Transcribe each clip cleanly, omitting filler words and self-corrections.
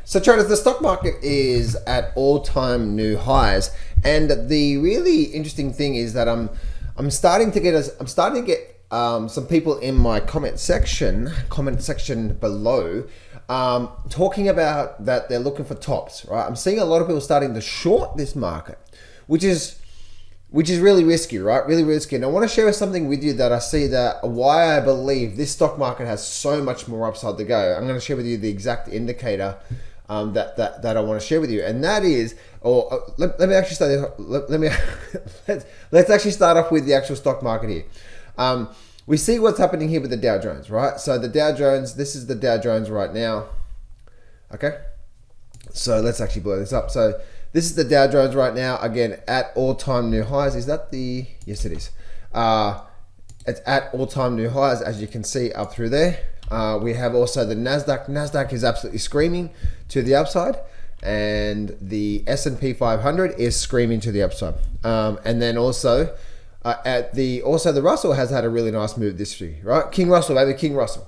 So traders, the stock market is at all-time new highs, and the really interesting thing is that I'm starting to get some people in my comment section below talking about that they're looking for tops. Right, I'm seeing a lot of people starting to short this market, which is really risky, right? Really risky. And I want to share something with you that I see that why I believe this stock market has so much more upside to go. I'm going to share with you the exact indicator that I want to share with you, and that is, let me actually start. Let's actually start off with the actual stock market here. We see what's happening here with the Dow Jones, right? So the Dow Jones, this is the Dow Jones right now. Okay, so let's actually blow this up. So this is the Dow Jones right now, again, at all-time new highs. Is that the, yes it is. It's at all-time new highs, as you can see up through there. We have also the NASDAQ. NASDAQ is absolutely screaming to the upside, and the S&P 500 is screaming to the upside. And then also, the Russell has had a really nice move this year, right? King Russell,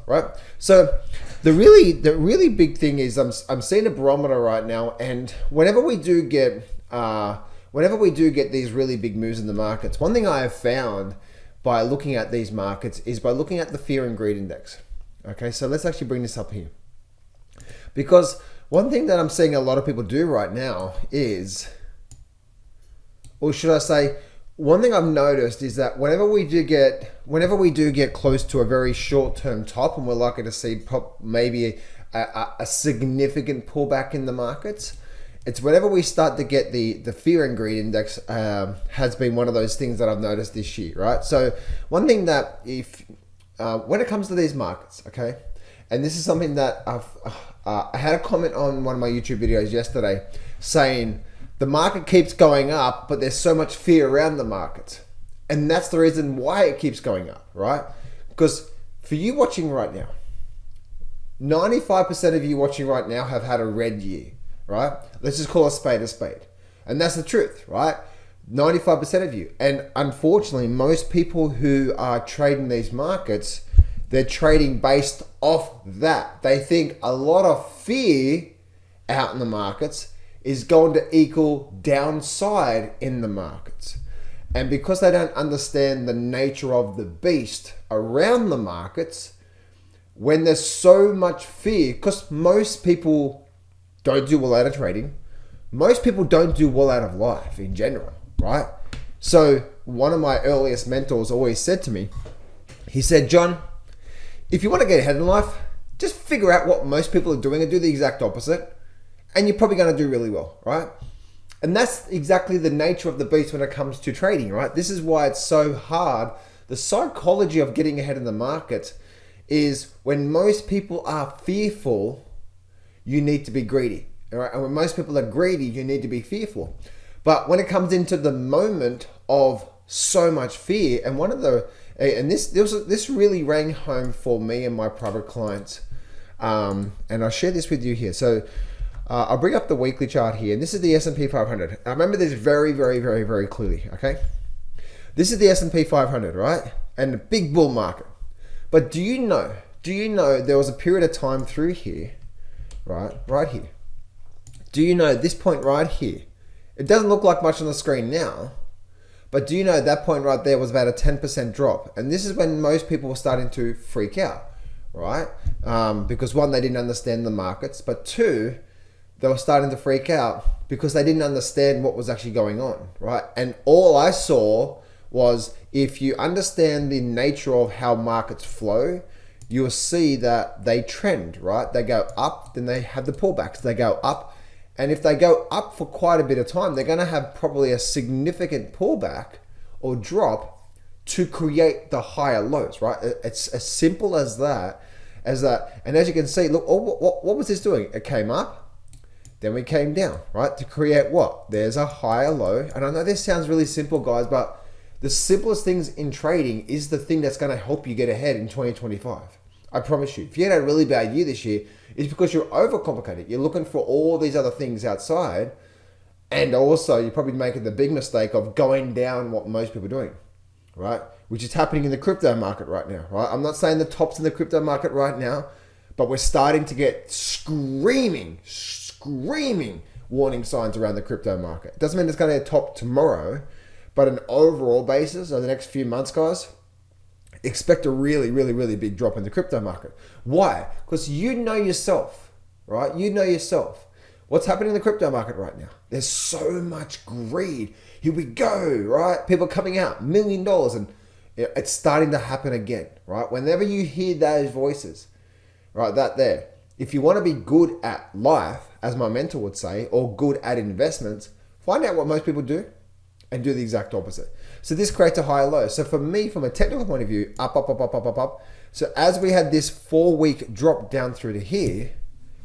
right? So the really big thing is I'm seeing a barometer right now, and whenever we do get these really big moves in the markets, one thing I have found by looking at these markets is by looking at the fear and greed index. Okay, so let's actually bring this up here, because one thing that I'm seeing a lot of people do right now is, or should I say, one thing I've noticed is that whenever we do get close to a very short-term top, and we're likely to see maybe a significant pullback in the markets, it's whenever we start to get the fear and greed index has been one of those things that I've noticed this year, right? So one thing that when it comes to these markets, okay, and this is something that I had a comment on one of my YouTube videos yesterday saying the market keeps going up, but there's so much fear around the market. And that's the reason why it keeps going up, right? Because for you watching right now, 95% of you watching right now have had a red year, right? Let's just call a spade a spade. And that's the truth, right? 95% of you. And unfortunately, most people who are trading these markets, they're trading based off that. They think a lot of fear out in the markets is going to equal downside in the markets. And because they don't understand the nature of the beast around the markets, when there's so much fear, because most people don't do well out of trading, most people don't do well out of life in general, right? So one of my earliest mentors always said to me, he said, John, if you want to get ahead in life, just figure out what most people are doing and do the exact opposite, and you're probably going to do really well, right? And that's exactly the nature of the beast when it comes to trading, right? This is why it's so hard. The psychology of getting ahead in the market is when most people are fearful, you need to be greedy, all right? And when most people are greedy, you need to be fearful. But when it comes into the moment of so much fear, and this really rang home for me and my private clients, and I'll share this with you here. So I'll bring up the weekly chart here, and this is the S&P 500. I remember this very, very, very, very clearly, okay? This is the S&P 500, right? And the big bull market. But do you know there was a period of time through here, right here. Do you know this point right here? It doesn't look like much on the screen now, but do you know that point right there was about a 10% drop? And this is when most people were starting to freak out, right? Because one, they didn't understand the markets, but two, they were starting to freak out because they didn't understand what was actually going on, right? And all I saw was, if you understand the nature of how markets flow, you'll see that they trend, right? They go up, then they have the pullbacks. They go up, and if they go up for quite a bit of time, they're going to have probably a significant pullback or drop to create the higher lows, right? It's as simple as that. And as you can see, look, what was this doing? It came up, then we came down, right? To create what? There's a higher low. And I know this sounds really simple, guys, but the simplest things in trading is the thing that's going to help you get ahead in 2025. I promise you. If you had a really bad year this year, it's because you're overcomplicated. You're looking for all these other things outside, and also you're probably making the big mistake of going down what most people are doing, right? Which is happening in the crypto market right now, right? I'm not saying the top's in the crypto market right now, but we're starting to get screaming screaming warning signs around the crypto market. It doesn't mean it's going to top tomorrow, but an overall basis over the next few months, guys, expect a really, really, really big drop in the crypto market. Why? Because you know yourself, right? You know yourself. What's happening in the crypto market right now? There's so much greed. Here we go, right? People coming out, $1 million, and it's starting to happen again, right? Whenever you hear those voices, right, that there, if you want to be good at life, as my mentor would say, or good at investments, find out what most people do and do the exact opposite. So this creates a higher low. So for me, from a technical point of view, up, up, up, up, up, up, up. So as we had this 4-week drop down through to here,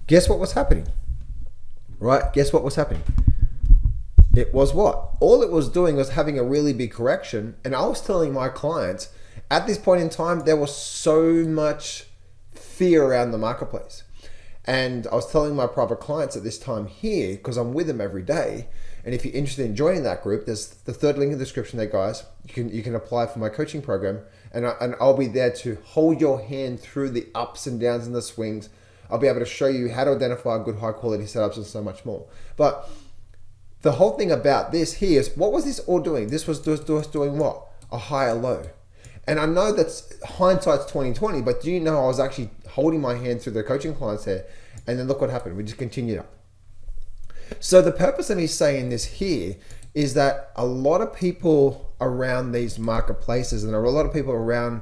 guess what was happening? Right? Guess what was happening? It was what? All it was doing was having a really big correction. And I was telling my clients, at this point in time, there was so much fear around the marketplace. And I was telling my private clients at this time here, because I'm with them every day, and if you're interested in joining that group, there's the third link in the description there, guys. You can apply for my coaching program, and I'll be there to hold your hand through the ups and downs and the swings. I'll be able to show you how to identify good high quality setups and so much more. But the whole thing about this here is, what was this all doing? This was doing what? A higher low. And I know that's hindsight's 2020, but do you know I was actually holding my hand through the coaching clients there, and then look what happened. We just continued up. So the purpose of me saying this here is that a lot of people around these marketplaces and a lot of people around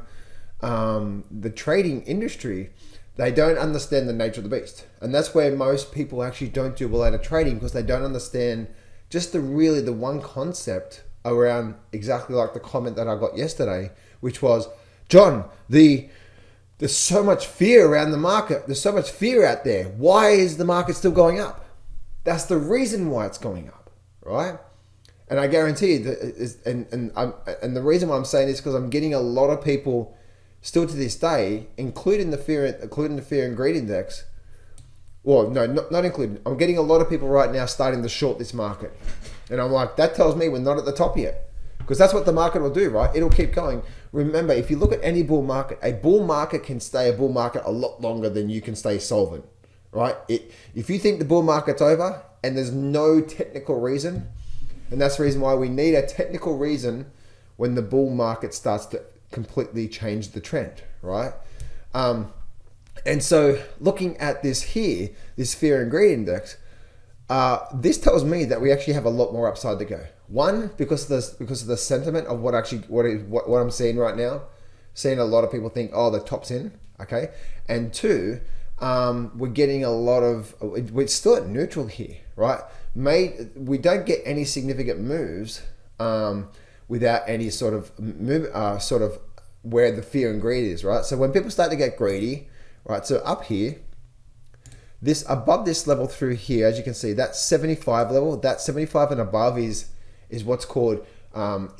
the trading industry, they don't understand the nature of the beast. And that's where most people actually don't do well out of trading, because they don't understand just the one concept around exactly like the comment that I got yesterday, which was, John, there's so much fear around the market. There's so much fear out there. Why is the market still going up? That's the reason why it's going up, right? And I guarantee you that and the reason why I'm saying this is because I'm getting a lot of people still to this day, including the fear and greed index. Well, no, not including. I'm getting a lot of people right now starting to short this market, and I'm like, that tells me we're not at the top yet, because that's what the market will do, right? It'll keep going. Remember, if you look at any bull market, a bull market can stay a bull market a lot longer than you can stay solvent, right? If you think the bull market's over and there's no technical reason, and that's the reason why we need a technical reason when the bull market starts to completely change the trend, right? And so looking at this here, this fear and greed index, this tells me that we actually have a lot more upside to go. One, because of the sentiment of what I'm seeing right now, seeing a lot of people think, oh, the top's in, okay? And two, we're getting a lot of, we're still at neutral here, right? We don't get any significant moves without any sort of move, sort of where the fear and greed is, right? So when people start to get greedy, right? So up here, this above this level through here, as you can see, that 75 level, that 75 and above is what's called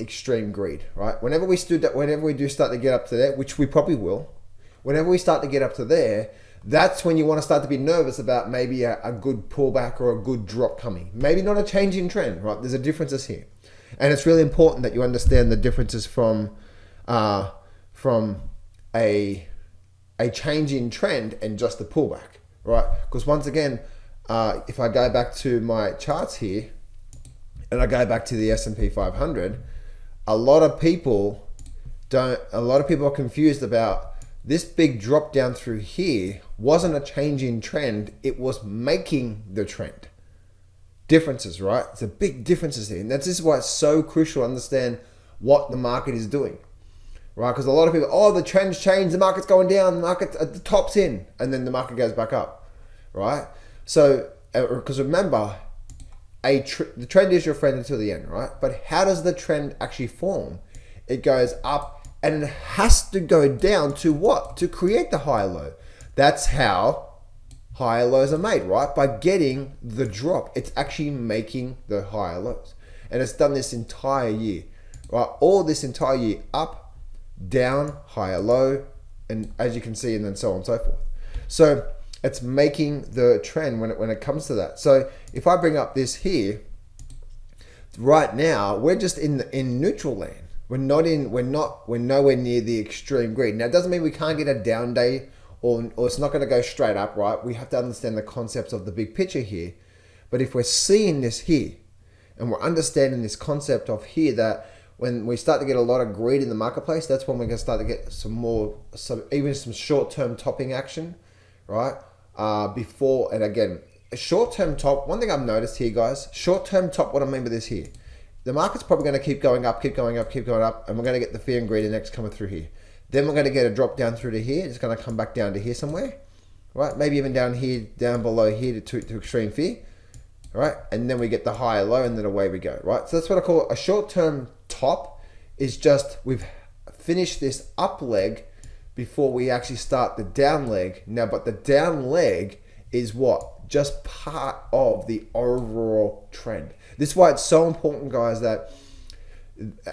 extreme greed, right? Whenever we do start to get up to there, which we probably will, whenever we start to get up to there, that's when you want to start to be nervous about maybe a good pullback or a good drop coming. Maybe not a change in trend, right? There's a differences here. And it's really important that you understand the differences from a change in trend and just a pullback, right? Because once again, if I go back to my charts here and I go back to the S&P 500, a lot of people are confused about this big drop down through here wasn't a change in trend, it was making the trend. Differences, right? It's a big differences here. And this is why it's so crucial to understand what the market is doing, right? Because a lot of people, oh, the trend's changed, the market's going down, the market at the top's in, and then the market goes back up, right? So, because remember, the trend is your friend until the end, right? But how does the trend actually form? It goes up and it has to go down to what? To create the high low. That's how higher lows are made, right? By getting the drop. It's actually making the higher lows. And it's done this entire year, right? All this entire year, up, down, higher low, and as you can see, and then so on and so forth. So it's making the trend when it comes to that. So if I bring up this here, right now, we're just in neutral land. We're nowhere near the extreme greed. Now, it doesn't mean we can't get a down day or it's not going to go straight up, right? We have to understand the concepts of the big picture here. But if we're seeing this here and we're understanding this concept of here, that when we start to get a lot of greed in the marketplace, that's when we're going to start to get even some short-term topping action, right? Before, and again, a short-term top, one thing I've noticed here, guys, short-term top, what I mean by this here, the market's probably going to keep going up, keep going up, keep going up, and we're going to get the fear and greed index coming through here. Then we're going to get a drop down through to here. It's going to come back down to here somewhere, right? Maybe even down here, down below here to extreme fear, right? And then we get the higher low, and then away we go, right? So that's what I call a short-term top. Is just we've finished this up leg before we actually start the down leg. Now, but the down leg is what? Just part of the overall trend. This is why it's so important, guys, that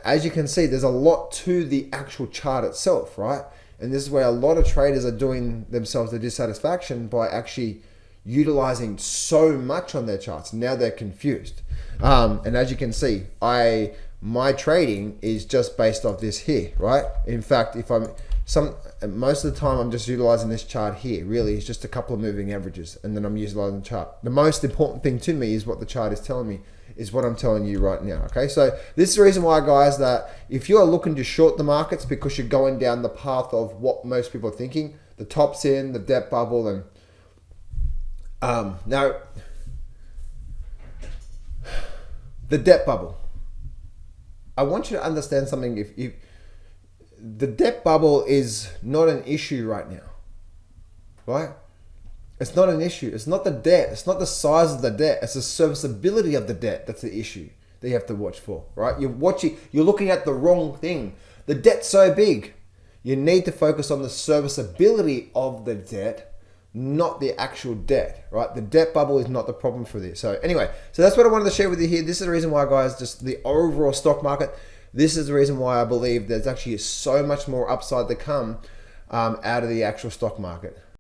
as you can see, there's a lot to the actual chart itself, right? And this is where a lot of traders are doing themselves the dissatisfaction by actually utilizing so much on their charts. Now they're confused. And as you can see, my trading is just based off this here, right? In fact, most of the time I'm just utilizing this chart here. Really, it's just a couple of moving averages, and then I'm utilizing the chart. The most important thing to me is what the chart is telling me, is what I'm telling you right now. Okay, so this is the reason why, guys, that if you're looking to short the markets because you're going down the path of what most people are thinking, the top's in, the debt bubble, and now the debt bubble. I want you to understand something. If the debt bubble is not an issue right now, right? It's not an issue. It's not the debt. It's not the size of the debt. It's the serviceability of the debt that's the issue that you have to watch for, right? You're looking at the wrong thing. The debt's so big. You need to focus on the serviceability of the debt, not the actual debt, right? The debt bubble is not the problem for this. So anyway, so that's what I wanted to share with you here. This is the reason why, guys, just the overall stock market, this is the reason why I believe there's actually so much more upside to come out of the actual stock market.